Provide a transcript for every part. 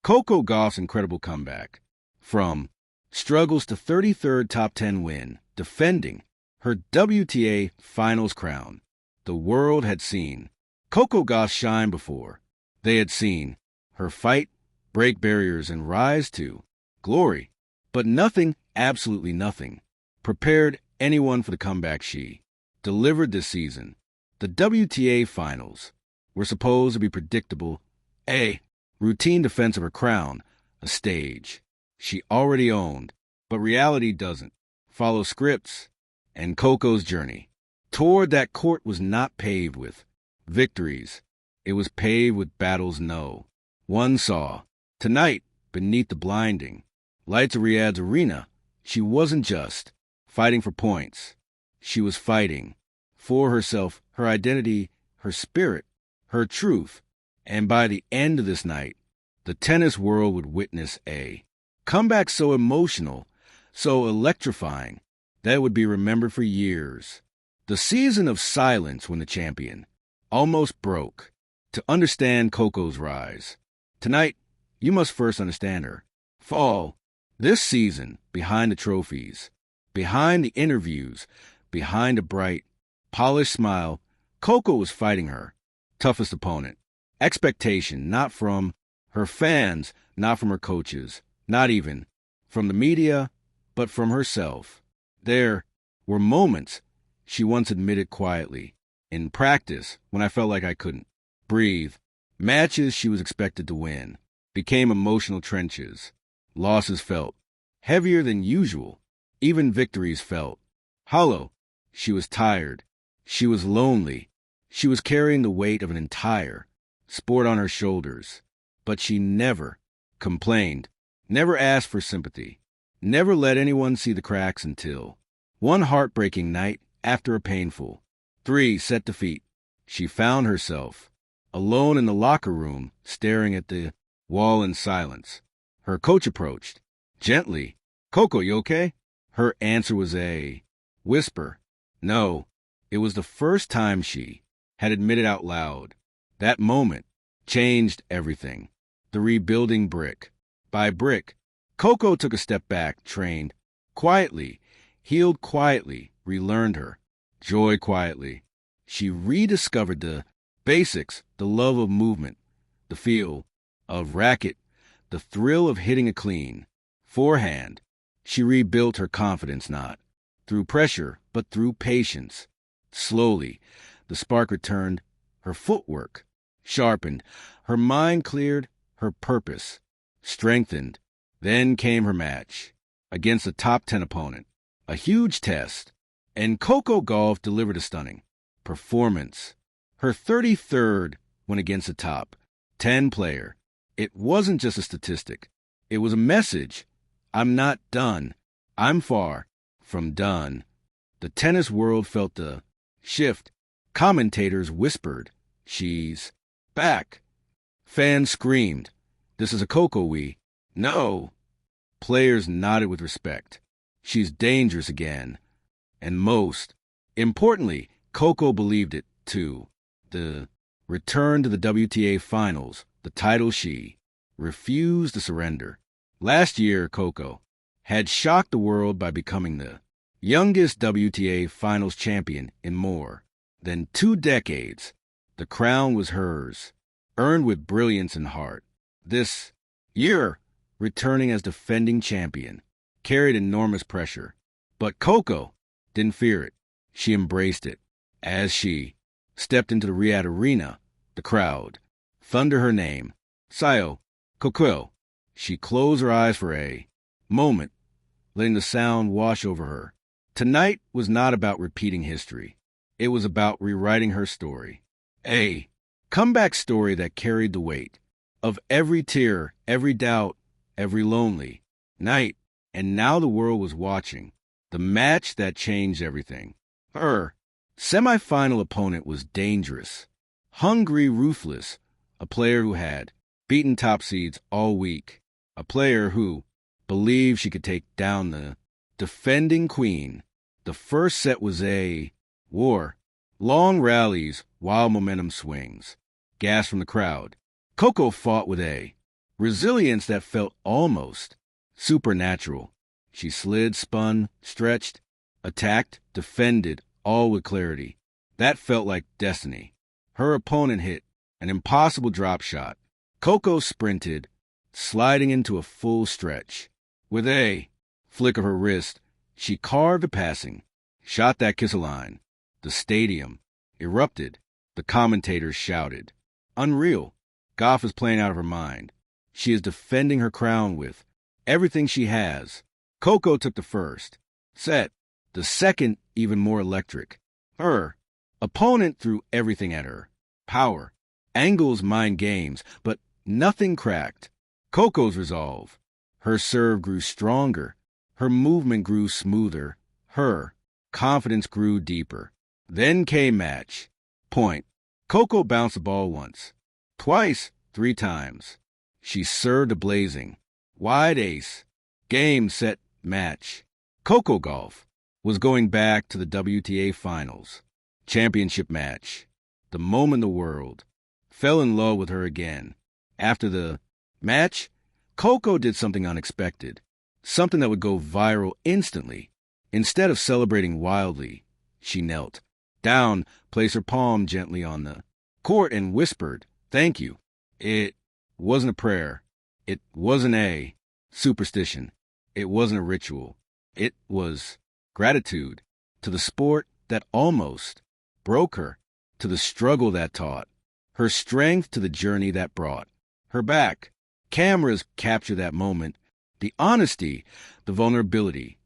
Coco Gauff's incredible comeback. From struggles to 33rd top 10 win, defending her WTA finals crown. The world had seen Coco Gauff shine before. They had seen her fight, break barriers, and rise to glory. But nothing, absolutely nothing, prepared anyone for the comeback she delivered this season. The WTA finals were supposed to be predictable, a routine defense of her crown, a stage she already owned, but reality doesn't follow scripts, and Coco's journey toward that court was not paved with victories. It was paved with battles no one saw. Tonight, beneath the blinding lights of Riyadh's arena, she wasn't just fighting for points. She was fighting for herself, her identity, her spirit, her truth. And by the end of this night, the tennis world would witness a comeback so emotional, so electrifying, that it would be remembered for years. The season of silence when the champion almost broke. To understand Coco's rise, tonight, you must first understand her fall. This season, behind the trophies, behind the interviews, behind a bright, polished smile, Coco was fighting her toughest opponent. Expectation, not from her fans, not from her coaches, not even from the media, but from herself. There were moments, she once admitted quietly, in practice when I felt like I couldn't breathe. Matches she was expected to win became emotional trenches. Losses felt heavier than usual. Even victories felt hollow. She was tired. She was lonely. She was carrying the weight of an entire sport on her shoulders. But she never complained, never asked for sympathy, never let anyone see the cracks until one heartbreaking night after a painful 3-set defeat, she found herself alone in the locker room, staring at the wall in silence. Her coach approached gently. "Coco, you okay?" Her answer was a whisper. No, it was the first time she had admitted out loud. That moment changed everything. The rebuilding brick by brick. Coco took a step back, trained quietly, healed quietly, relearned her joy quietly. She rediscovered the basics, the love of movement, the feel of racket, the thrill of hitting a clean forehand. She rebuilt her confidence not through pressure, but through patience. Slowly, the spark returned, her footwork sharpened, her mind cleared, her purpose strengthened. Then came her match against a top 10 opponent, a huge test, and Coco Gauff delivered a stunning performance. Her 33rd win against a top 10 player. It wasn't just a statistic. It was a message. I'm not done. I'm far from done. The tennis world felt the shift. Commentators whispered, "She's back." Fans screamed, "This is a Coco we know." Players nodded with respect. She's dangerous again. And most importantly, Coco believed it, too. The return to the WTA finals, the title she refused to surrender. Last year, Coco had shocked the world by becoming the youngest WTA finals champion in more than 2 decades. The crown was hers, earned with brilliance and heart. This year, returning as defending champion, carried enormous pressure. But Coco didn't fear it. She embraced it. As she stepped into the Riyadh arena, the crowd thundered her name, Sayo, Coco. She closed her eyes for a moment, letting the sound wash over her. Tonight was not about repeating history. It was about rewriting her story. A comeback story that carried the weight of every tear, every doubt, every lonely night. And now the world was watching the match that changed everything. Her semifinal opponent was dangerous, hungry, ruthless, a player who had beaten top seeds all week, a player who believed she could take down the defending queen. The first set was a war. Long rallies, wild momentum swings, gas from the crowd. Coco fought with a resilience that felt almost supernatural. She slid, spun, stretched, attacked, defended, all with clarity. That felt like destiny. Her opponent hit an impossible drop shot. Coco sprinted, sliding into a full stretch. With a flick of her wrist, she carved a passing, shot that kiss a line. The stadium erupted. The commentators shouted. Unreal. Gauff is playing out of her mind. She is defending her crown with everything she has. Coco took the first set. The second, even more electric. Her opponent threw everything at her. Power, angles, mind games, but nothing cracked. Coco's resolve. Her serve grew stronger. Her movement grew smoother. Her confidence grew deeper. Then came match. Point. Coco bounced the ball once, twice, 3 times. She served a blazing. Wide ace. Game, set, match. Coco Gauff was going back to the WTA finals. Championship match. The moment the world fell in love with her again. After the match, Coco did something unexpected. Something that would go viral instantly. Instead of celebrating wildly, she knelt down, placed her palm gently on the court, and whispered, "Thank you." It wasn't a prayer. It wasn't a superstition. It wasn't a ritual. It was gratitude to the sport that almost broke her, to the struggle that taught, her strength to the journey that brought her back. Cameras capture that moment, the honesty, the vulnerability,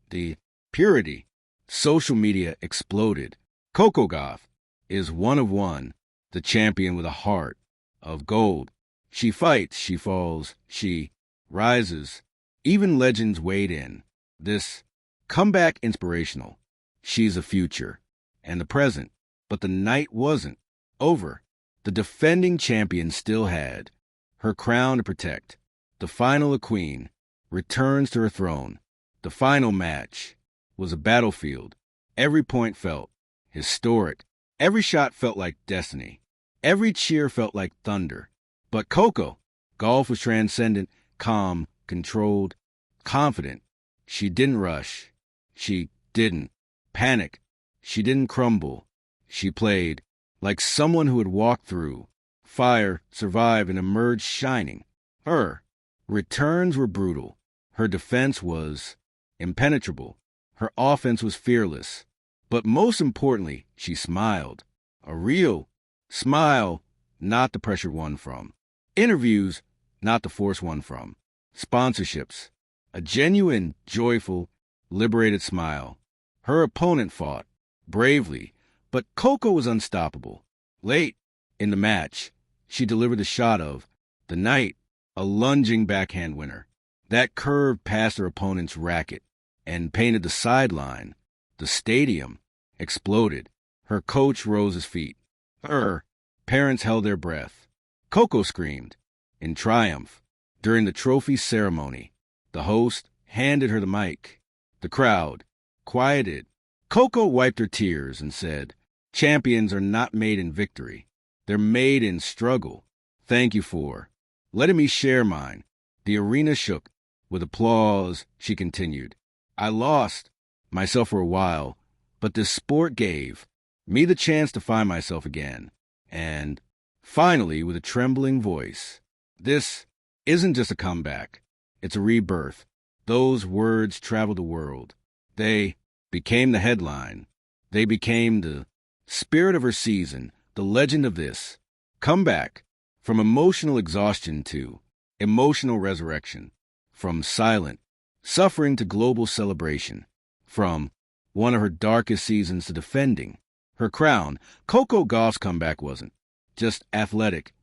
the purity. Social media exploded. Coco Gauff is one of one, the champion with a heart of gold. She fights, she falls, she rises. Even legends wade in. This comeback inspirational. She's the future and the present. But the night wasn't over. The defending champion still had her crown to protect. The final, a queen, returns to her throne. The final match was a battlefield. Every point felt historic. Every shot felt like destiny. Every cheer felt like thunder. But Coco Gauff was transcendent, calm, controlled, confident. She didn't rush. She didn't panic. She didn't crumble. She played like someone who had walked through fire, survived, and emerged shining. Her returns were brutal. Her defense was impenetrable. Her offense was fearless. But most importantly, she smiled. A real smile, not the pressured one from interviews, not the forced one from sponsorships. A genuine, joyful, liberated smile. Her opponent fought bravely, but Coco was unstoppable. Late in the match, she delivered the shot of the night, a lunging backhand winner. That curved past her opponent's racket and painted the sideline. The stadium exploded. Her coach rose his feet. Her parents held their breath. Coco screamed in triumph. During the trophy ceremony, the host handed her the mic. The crowd quieted. Coco wiped her tears and said, "Champions are not made in victory. They're made in struggle. Thank you for letting me share mine." The arena shook with applause. She continued, "I lost myself for a while, but this sport gave me the chance to find myself again." And finally, with a trembling voice, "This isn't just a comeback. It's a rebirth." Those words traveled the world. They became the headline. They became the spirit of her season, the legend of this comeback. From emotional exhaustion to emotional resurrection. From silent suffering to global celebration. From one of her darkest seasons to defending her crown. Coco Gauff's comeback wasn't just athletic.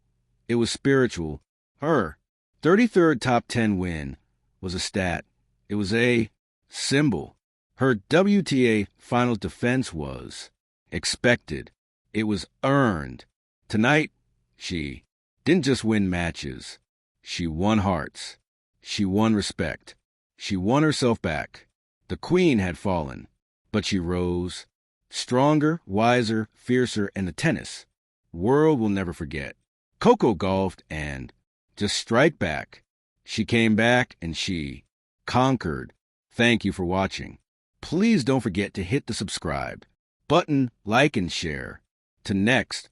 It was spiritual. Her 33rd top 10 win was a stat. It was a symbol. Her WTA finals defense was expected. It was earned. Tonight, she didn't just win matches. She won hearts. She won respect. She won herself back. The queen had fallen, but she rose, stronger, wiser, fiercer, and the tennis world will never forget. Coco Gauff, and Just strike back. She came back and she conquered. Thank you for watching. Please don't forget to hit the subscribe button, like, and share. To next,